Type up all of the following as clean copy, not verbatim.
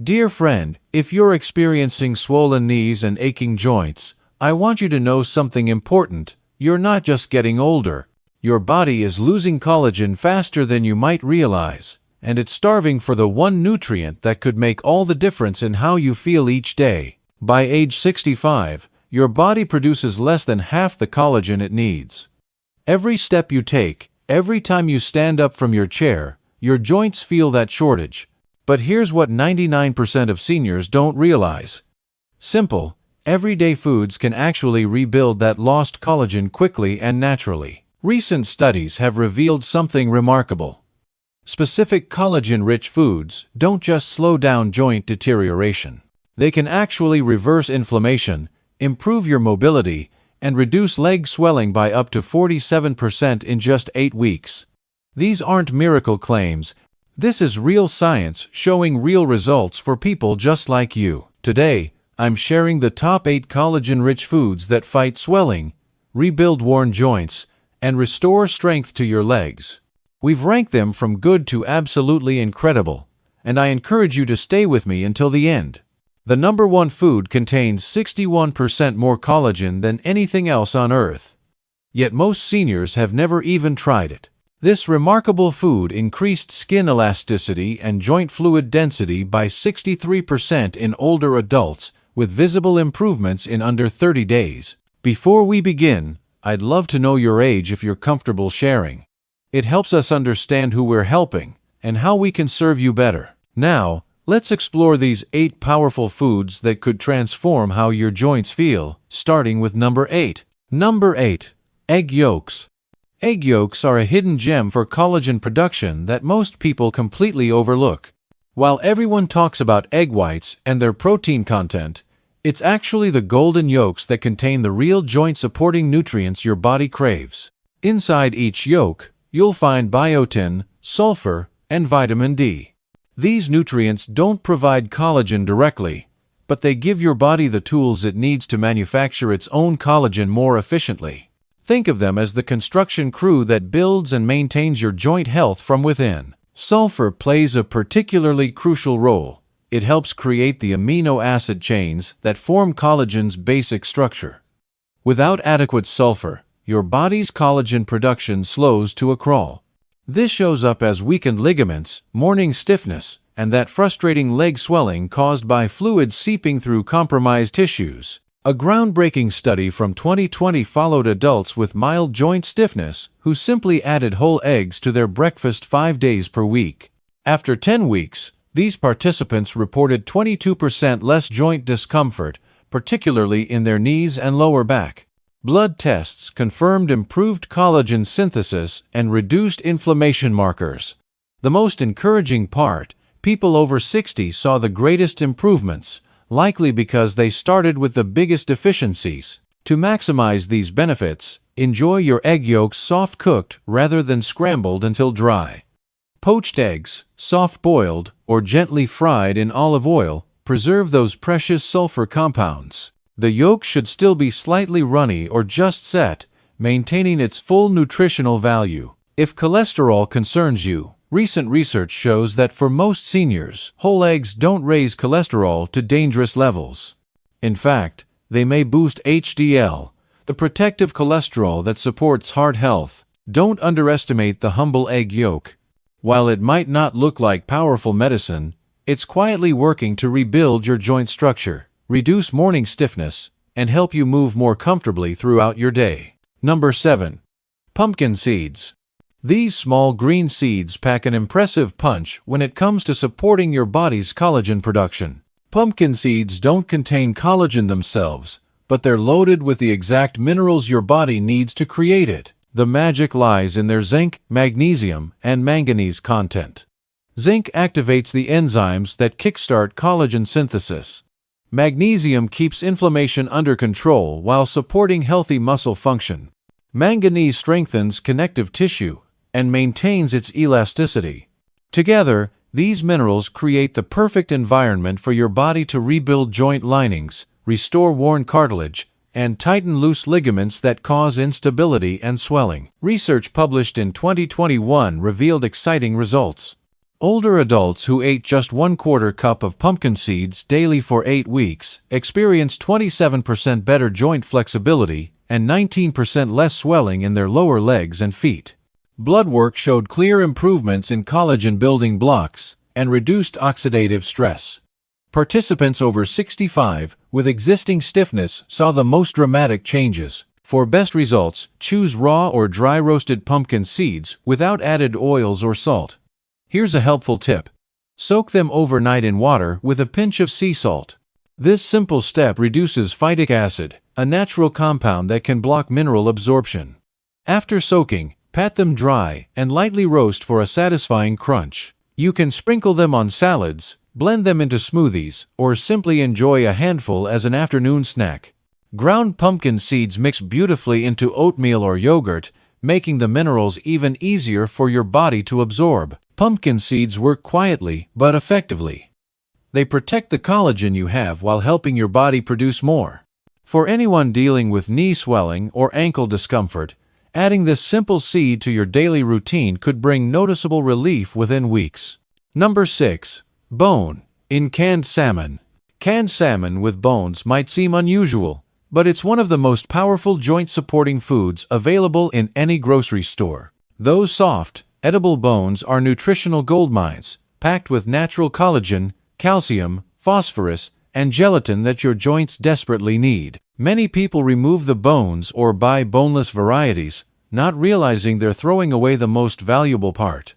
Dear friend, if you're experiencing swollen knees and aching joints, I want you to know something important. You're not just getting older. Your body is losing collagen faster than you might realize, and it's starving for the one nutrient that could make all the difference in how you feel each day. By age 65, your body produces less than half the collagen it needs. Every step you take, every time you stand up from your chair, your joints feel that shortage. But here's what 99% of seniors don't realize. Simple, everyday foods can actually rebuild that lost collagen quickly and naturally. Recent studies have revealed something remarkable. Specific collagen-rich foods don't just slow down joint deterioration. They can actually reverse inflammation, improve your mobility, and reduce leg swelling by up to 47% in just 8 weeks. These aren't miracle claims. This is real science showing real results for people just like you. Today, I'm sharing the top 8 collagen-rich foods that fight swelling, rebuild worn joints, and restore strength to your legs. We've ranked them from good to absolutely incredible, and I encourage you to stay with me until the end. The number 1 food contains 61% more collagen than anything else on Earth. Yet most seniors have never even tried it. This remarkable food increased skin elasticity and joint fluid density by 63% in older adults, with visible improvements in under 30 days. Before we begin, I'd love to know your age if you're comfortable sharing. It helps us understand who we're helping and how we can serve you better. Now, let's explore these 8 powerful foods that could transform how your joints feel, starting with number 8. Number 8. Egg yolks. Egg yolks are a hidden gem for collagen production that most people completely overlook. While everyone talks about egg whites and their protein content, it's actually the golden yolks that contain the real joint-supporting nutrients your body craves. Inside each yolk, you'll find biotin, sulfur, and vitamin D. These nutrients don't provide collagen directly, but they give your body the tools it needs to manufacture its own collagen more efficiently. Think of them as the construction crew that builds and maintains your joint health from within. Sulfur plays a particularly crucial role. It helps create the amino acid chains that form collagen's basic structure. Without adequate sulfur, your body's collagen production slows to a crawl. This shows up as weakened ligaments, morning stiffness, and that frustrating leg swelling caused by fluid seeping through compromised tissues. A groundbreaking study from 2020 followed adults with mild joint stiffness who simply added whole eggs to their breakfast 5 days per week. After 10 weeks, these participants reported 22% less joint discomfort, particularly in their knees and lower back. Blood tests confirmed improved collagen synthesis and reduced inflammation markers. The most encouraging part, people over 60 saw the greatest improvements, likely because they started with the biggest deficiencies. To maximize these benefits, enjoy your egg yolks soft-cooked rather than scrambled until dry. Poached eggs, soft-boiled, or gently fried in olive oil, preserve those precious sulfur compounds. The yolk should still be slightly runny or just set, maintaining its full nutritional value. If cholesterol concerns you, recent research shows that for most seniors, whole eggs don't raise cholesterol to dangerous levels. In fact, they may boost HDL, the protective cholesterol that supports heart health. Don't underestimate the humble egg yolk. While it might not look like powerful medicine, it's quietly working to rebuild your joint structure, reduce morning stiffness, and help you move more comfortably throughout your day. Number 7. Pumpkin seeds. These small green seeds pack an impressive punch when it comes to supporting your body's collagen production. Pumpkin seeds don't contain collagen themselves, but they're loaded with the exact minerals your body needs to create it. The magic lies in their zinc, magnesium, and manganese content. Zinc activates the enzymes that kickstart collagen synthesis. Magnesium keeps inflammation under control while supporting healthy muscle function. Manganese strengthens connective tissue and maintains its elasticity. Together, these minerals create the perfect environment for your body to rebuild joint linings, restore worn cartilage, and tighten loose ligaments that cause instability and swelling. Research published in 2021 revealed exciting results. Older adults who ate just 1/4 cup of pumpkin seeds daily for 8 weeks experienced 27% better joint flexibility and 19% less swelling in their lower legs and feet. Blood work showed clear improvements in collagen building blocks and reduced oxidative stress. Participants over 65 with existing stiffness saw the most dramatic changes. For best results, choose raw or dry roasted pumpkin seeds without added oils or salt. Here's a helpful tip. Soak them overnight in water with a pinch of sea salt. This simple step reduces phytic acid, a natural compound that can block mineral absorption. After soaking, pat them dry and lightly roast for a satisfying crunch. You can sprinkle them on salads, blend them into smoothies, or simply enjoy a handful as an afternoon snack. Ground pumpkin seeds mix beautifully into oatmeal or yogurt, making the minerals even easier for your body to absorb. Pumpkin seeds work quietly but effectively. They protect the collagen you have while helping your body produce more. For anyone dealing with knee swelling or ankle discomfort, adding this simple seed to your daily routine could bring noticeable relief within weeks. Number 6. Bone in canned salmon. Canned salmon with bones might seem unusual, but it's one of the most powerful joint-supporting foods available in any grocery store. Those soft, edible bones are nutritional goldmines, packed with natural collagen, calcium, phosphorus, and gelatin that your joints desperately need. Many people remove the bones or buy boneless varieties, not realizing they're throwing away the most valuable part.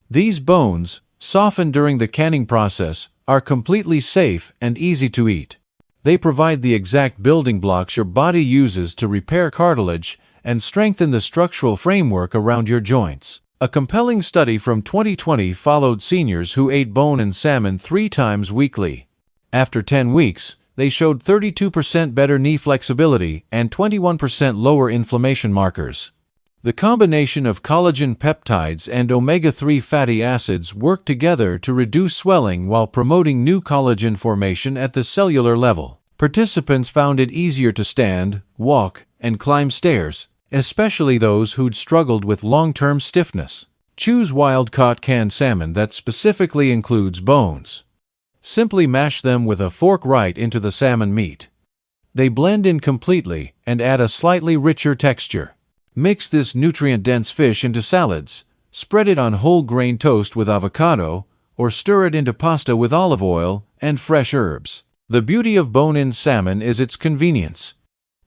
These bones, softened during the canning process, are completely safe and easy to eat. They provide the exact building blocks your body uses to repair cartilage and strengthen the structural framework around your joints. A compelling study from 2020 followed seniors who ate bone and salmon 3 times weekly. After 10 weeks, they showed 32% better knee flexibility and 21% lower inflammation markers. The combination of collagen peptides and omega-3 fatty acids work together to reduce swelling while promoting new collagen formation at the cellular level. Participants found it easier to stand, walk, and climb stairs, especially those who'd struggled with long-term stiffness. Choose wild-caught canned salmon that specifically includes bones. Simply mash them with a fork right into the salmon meat. They blend in completely and add a slightly richer texture. Mix this nutrient-dense fish into salads, spread it on whole grain toast with avocado, or stir it into pasta with olive oil and fresh herbs. The beauty of bone-in salmon is its convenience.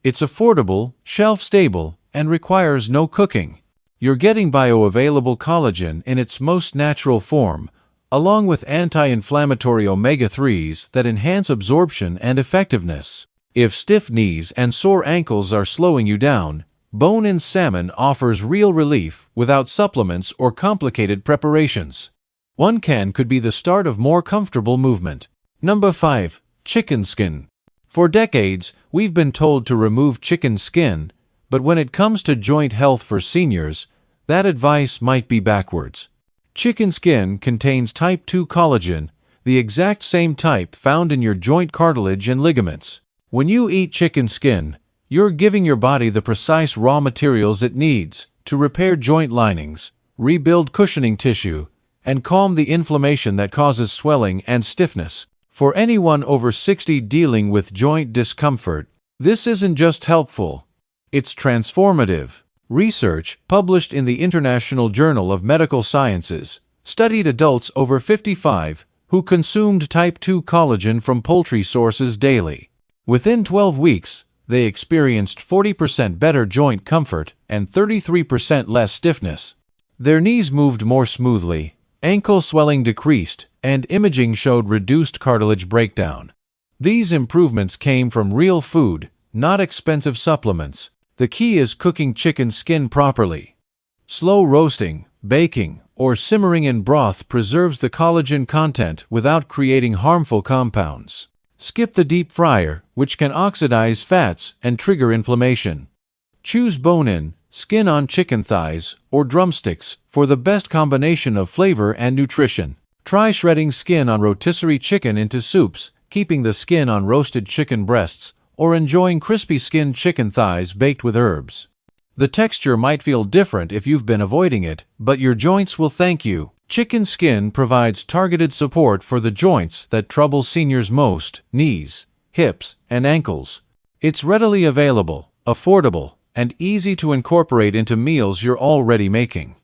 It's affordable, shelf-stable, and requires no cooking. You're getting bioavailable collagen in its most natural form, along with anti-inflammatory omega-3s that enhance absorption and effectiveness. If stiff knees and sore ankles are slowing you down, bone-in salmon offers real relief without supplements or complicated preparations. 1 can could be the start of more comfortable movement. Number 5. Chicken skin. For decades, we've been told to remove chicken skin, but when it comes to joint health for seniors, that advice might be backwards. Chicken skin contains type 2 collagen, the exact same type found in your joint cartilage and ligaments. When you eat chicken skin, you're giving your body the precise raw materials it needs to repair joint linings, rebuild cushioning tissue, and calm the inflammation that causes swelling and stiffness. For anyone over 60 dealing with joint discomfort, this isn't just helpful, it's transformative. Research, published in the International Journal of Medical Sciences, studied adults over 55 who consumed type 2 collagen from poultry sources daily. Within 12 weeks, they experienced 40% better joint comfort and 33% less stiffness. Their knees moved more smoothly, ankle swelling decreased, and imaging showed reduced cartilage breakdown. These improvements came from real food, not expensive supplements. The key is cooking chicken skin properly. Slow roasting, baking, or simmering in broth preserves the collagen content without creating harmful compounds. Skip the deep fryer, which can oxidize fats and trigger inflammation. Choose bone-in, skin-on chicken thighs or drumsticks for the best combination of flavor and nutrition. Try shredding skin on rotisserie chicken into soups, keeping the skin on roasted chicken breasts, or enjoying crispy skinned chicken thighs baked with herbs. The texture might feel different if you've been avoiding it, but your joints will thank you. Chicken skin provides targeted support for the joints that trouble seniors most: knees, hips, and ankles. It's readily available, affordable, and easy to incorporate into meals you're already making.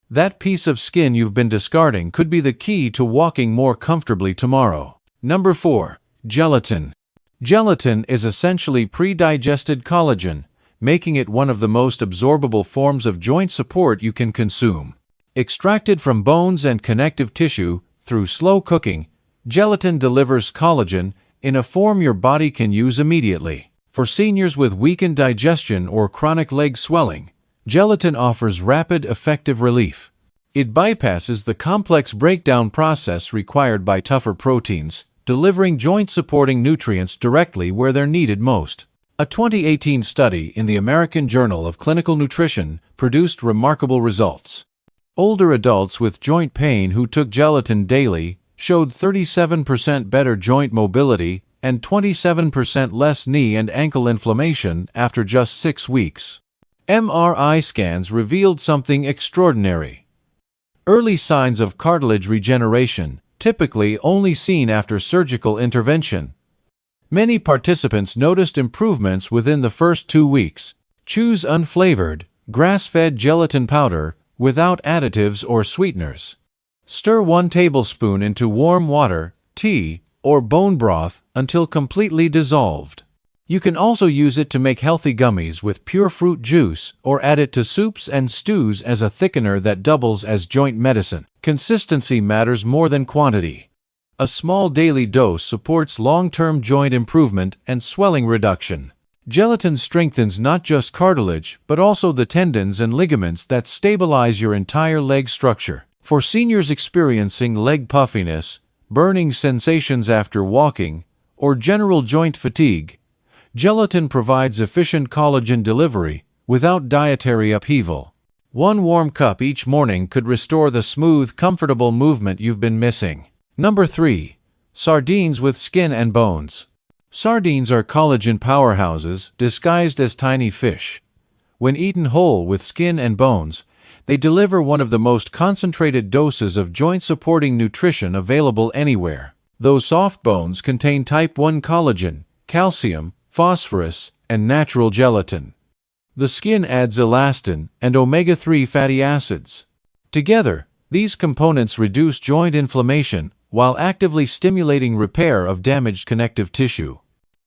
That piece of skin you've been discarding could be the key to walking more comfortably tomorrow. Number 4. Gelatin. Gelatin is essentially pre-digested collagen, making it one of the most absorbable forms of joint support you can consume. Extracted from bones and connective tissue through slow cooking, gelatin delivers collagen in a form your body can use immediately. For seniors with weakened digestion or chronic leg swelling, gelatin offers rapid, effective relief. It bypasses the complex breakdown process required by tougher proteins, delivering joint-supporting nutrients directly where they're needed most. A 2018 study in the American Journal of Clinical Nutrition produced remarkable results. Older adults with joint pain who took gelatin daily showed 37% better joint mobility and 27% less knee and ankle inflammation after just 6 weeks. MRI scans revealed something extraordinary. Early signs of cartilage regeneration, typically only seen after surgical intervention. Many participants noticed improvements within the first 2 weeks. Choose unflavored, grass-fed gelatin powder without additives or sweeteners. Stir 1 tablespoon into warm water, tea, or bone broth until completely dissolved. You can also use it to make healthy gummies with pure fruit juice or add it to soups and stews as a thickener that doubles as joint medicine. Consistency matters more than quantity. A small daily dose supports long-term joint improvement and swelling reduction. Gelatin strengthens not just cartilage, but also the tendons and ligaments that stabilize your entire leg structure. For seniors experiencing leg puffiness, burning sensations after walking, or general joint fatigue, gelatin provides efficient collagen delivery without dietary upheaval. 1 warm cup each morning could restore the smooth, comfortable movement you've been missing. Number 3. Sardines with skin and bones. Sardines are collagen powerhouses disguised as tiny fish. When eaten whole with skin and bones, they deliver one of the most concentrated doses of joint-supporting nutrition available anywhere. Those soft bones contain type 1 collagen, calcium, phosphorus, and natural gelatin. The skin adds elastin and omega-3 fatty acids. Together, these components reduce joint inflammation while actively stimulating repair of damaged connective tissue.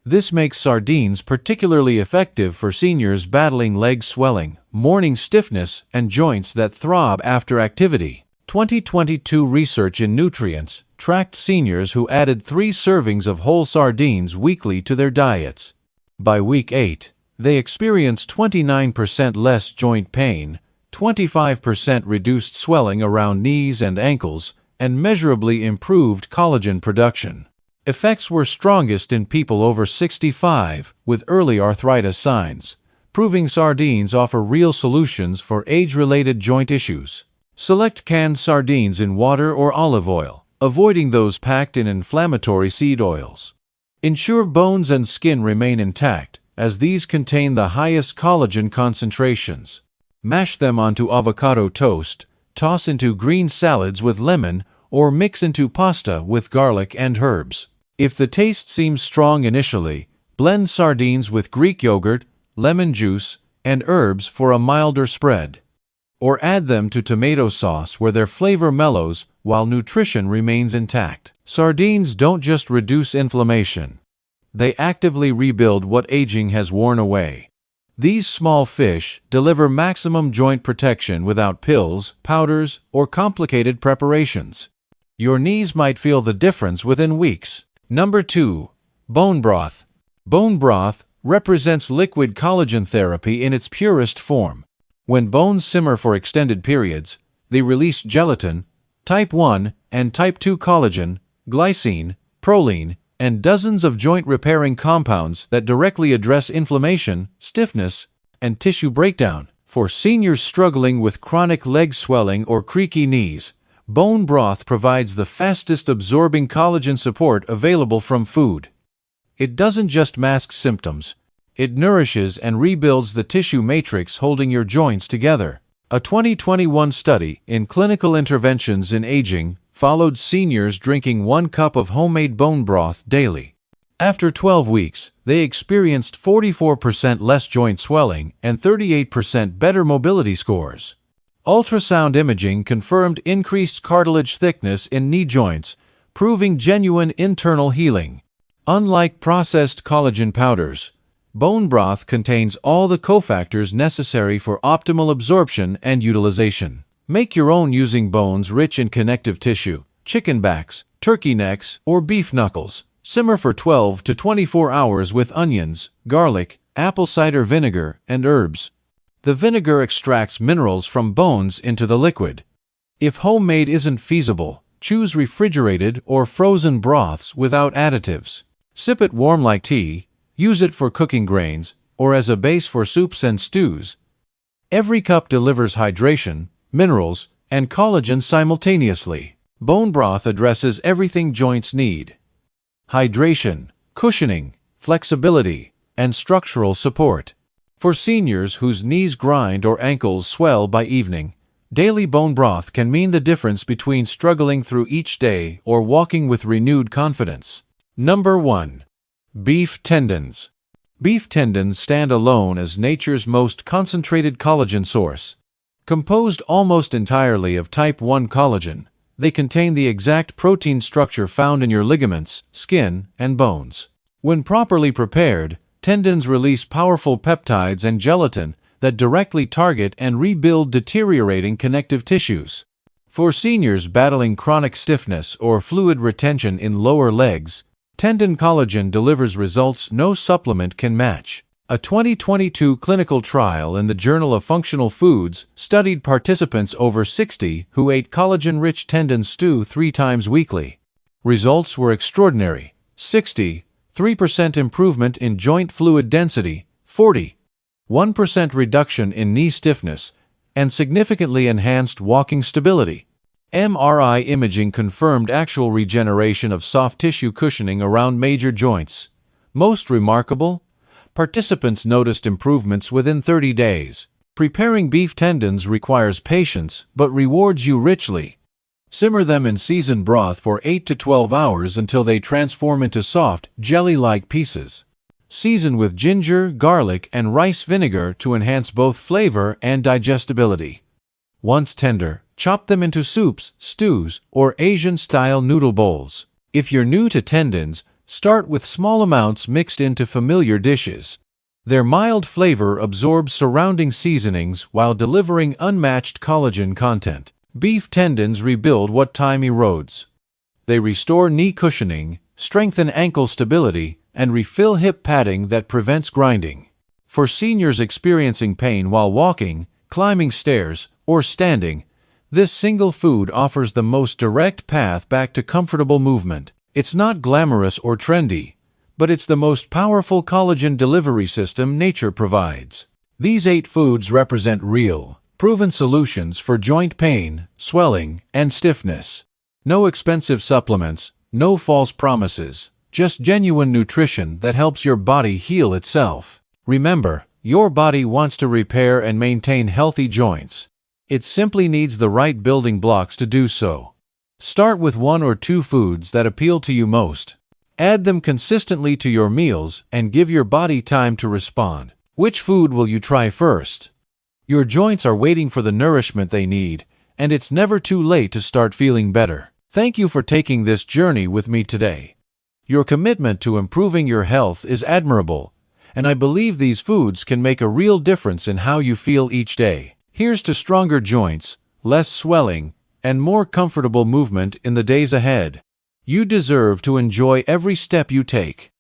This makes sardines particularly effective for seniors battling leg swelling, morning stiffness, and joints that throb after activity. 2022 research in nutrients tracked seniors who added 3 servings of whole sardines weekly to their diets. By week 8, they experienced 29% less joint pain, 25% reduced swelling around knees and ankles, and measurably improved collagen production. Effects were strongest in people over 65 with early arthritis signs, proving sardines offer real solutions for age-related joint issues. Select canned sardines in water or olive oil, avoiding those packed in inflammatory seed oils. Ensure bones and skin remain intact, as these contain the highest collagen concentrations. Mash them onto avocado toast, toss into green salads with lemon, or mix into pasta with garlic and herbs. If the taste seems strong initially, blend sardines with Greek yogurt, lemon juice, and herbs for a milder spread. Or add them to tomato sauce where their flavor mellows while nutrition remains intact. Sardines don't just reduce inflammation. They actively rebuild what aging has worn away. These small fish deliver maximum joint protection without pills, powders, or complicated preparations. Your knees might feel the difference within weeks. Number 2. Bone broth. Bone broth represents liquid collagen therapy in its purest form. When bones simmer for extended periods, they release gelatin, type 1 and type 2 collagen, glycine, proline, and dozens of joint-repairing compounds that directly address inflammation, stiffness, and tissue breakdown. For seniors struggling with chronic leg swelling or creaky knees, bone broth provides the fastest absorbing collagen support available from food. It doesn't just mask symptoms, it nourishes and rebuilds the tissue matrix holding your joints together. A 2021 study in clinical interventions in aging followed seniors drinking 1 cup of homemade bone broth daily. After 12 weeks, they experienced 44% less joint swelling and 38% better mobility scores. Ultrasound imaging confirmed increased cartilage thickness in knee joints, proving genuine internal healing. Unlike processed collagen powders, bone broth contains all the cofactors necessary for optimal absorption and utilization. Make your own using bones rich in connective tissue, chicken backs, turkey necks, or beef knuckles. Simmer for 12 to 24 hours with onions, garlic, apple cider vinegar, and herbs. The vinegar extracts minerals from bones into the liquid. If homemade isn't feasible, choose refrigerated or frozen broths without additives. Sip it warm like tea, use it for cooking grains, or as a base for soups and stews. Every cup delivers hydration, minerals, and collagen simultaneously. Bone broth addresses everything joints need: hydration, cushioning, flexibility, and structural support. For seniors whose knees grind or ankles swell by evening, daily bone broth can mean the difference between struggling through each day or walking with renewed confidence. Number 1. Beef tendons. Beef tendons stand alone as nature's most concentrated collagen source. Composed almost entirely of type 1 collagen, they contain the exact protein structure found in your ligaments, skin, and bones. When properly prepared, tendons release powerful peptides and gelatin that directly target and rebuild deteriorating connective tissues. For seniors battling chronic stiffness or fluid retention in lower legs, tendon collagen delivers results no supplement can match. A 2022 clinical trial in the Journal of Functional Foods studied participants over 60 who ate collagen-rich tendon stew 3 times weekly. Results were extraordinary: 63% improvement in joint fluid density, 41% reduction in knee stiffness, and significantly enhanced walking stability. MRI imaging confirmed actual regeneration of soft tissue cushioning around major joints. Most remarkable, participants noticed improvements within 30 days. Preparing beef tendons requires patience but rewards you richly. Simmer them in seasoned broth for 8 to 12 hours until they transform into soft, jelly-like pieces. Season with ginger, garlic, and rice vinegar to enhance both flavor and digestibility. Once tender, chop them into soups, stews, or Asian-style noodle bowls. If you're new to tendons, start with small amounts mixed into familiar dishes. Their mild flavor absorbs surrounding seasonings while delivering unmatched collagen content. Beef tendons rebuild what time erodes. They restore knee cushioning, strengthen ankle stability, and refill hip padding that prevents grinding. For seniors experiencing pain while walking, climbing stairs, or standing, this single food offers the most direct path back to comfortable movement. It's not glamorous or trendy, but it's the most powerful collagen delivery system nature provides. These 8 foods represent real, proven solutions for joint pain, swelling, and stiffness. No expensive supplements, no false promises, just genuine nutrition that helps your body heal itself. Remember, your body wants to repair and maintain healthy joints. It simply needs the right building blocks to do so. Start with 1 or 2 foods that appeal to you most. Add them consistently to your meals and give your body time to respond. Which food will you try first? Your joints are waiting for the nourishment they need, and it's never too late to start feeling better. Thank you for taking this journey with me today. Your commitment to improving your health is admirable, and I believe these foods can make a real difference in how you feel each day. Here's to stronger joints, less swelling, and more comfortable movement in the days ahead. You deserve to enjoy every step you take.